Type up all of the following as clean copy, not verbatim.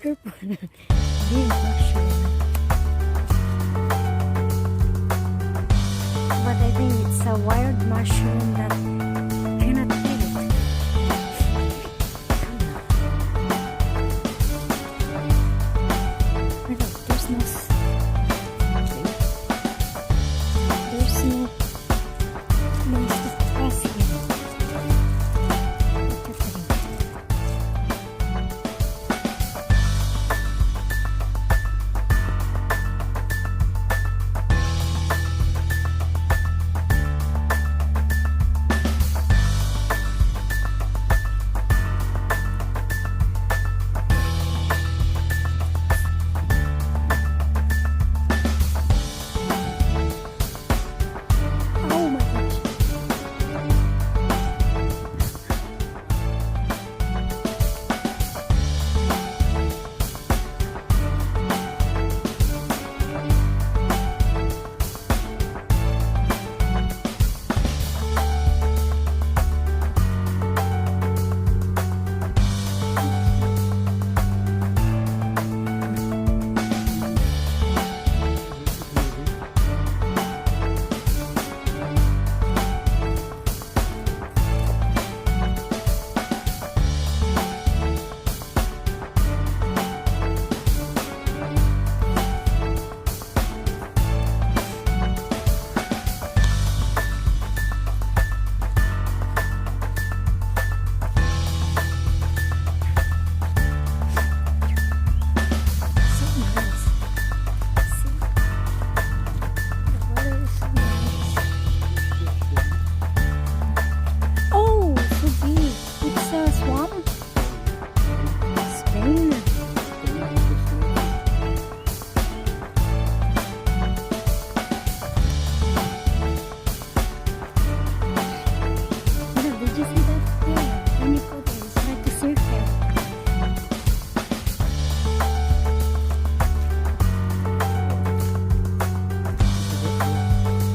careful. Big mushroom. But I think it's a wild mushroom that cannot eat it. Look, there's no stress here. Look at it. Oh my gosh. So nice. See? The water is so nice. Oh, so big. It's a swamp. Spain. Did you see that? Yeah. When you go there, it's like the surf there.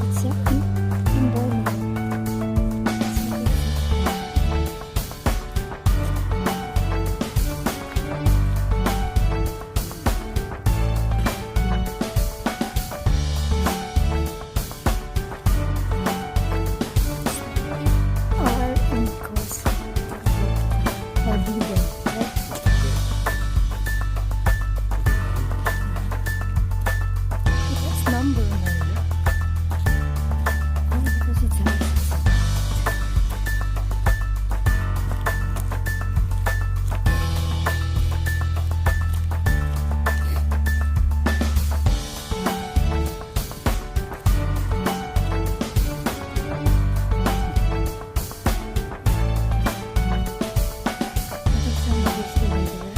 It's in Borneo. It's amazing. Or in course, or vegan, right? It has number on it. Oh, because it's nice. I think somebody's living there.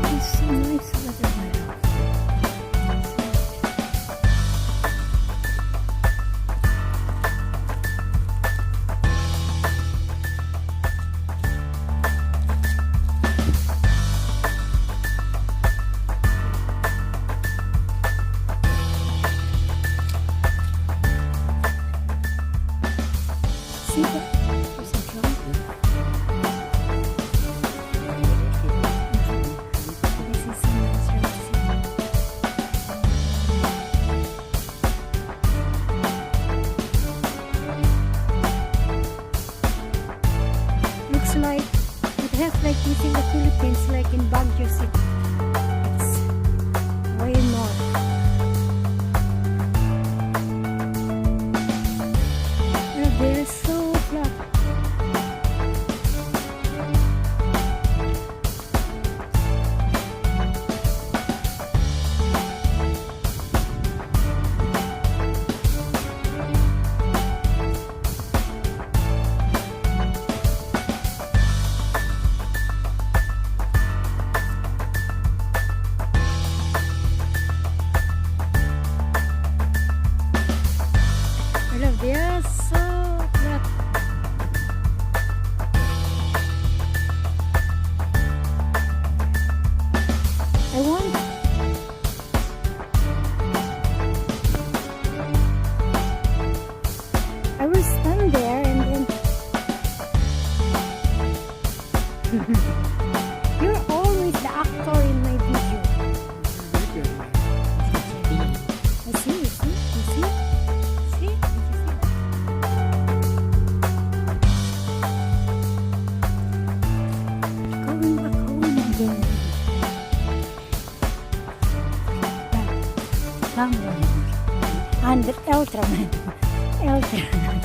It's so nice weather now. See that? There's a drum. This is so nice, right? Looks like it has like this in the Philippines, like in Baguio City. It's way north. They're so flat. You're always the actor in my video. I see, you see, you see? See? Did you see? Going back home again. Somewhere. Under Ultraman. Ultraman.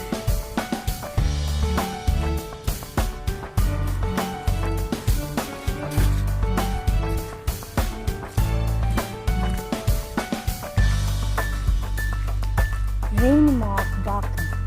Regnemarks Bakke.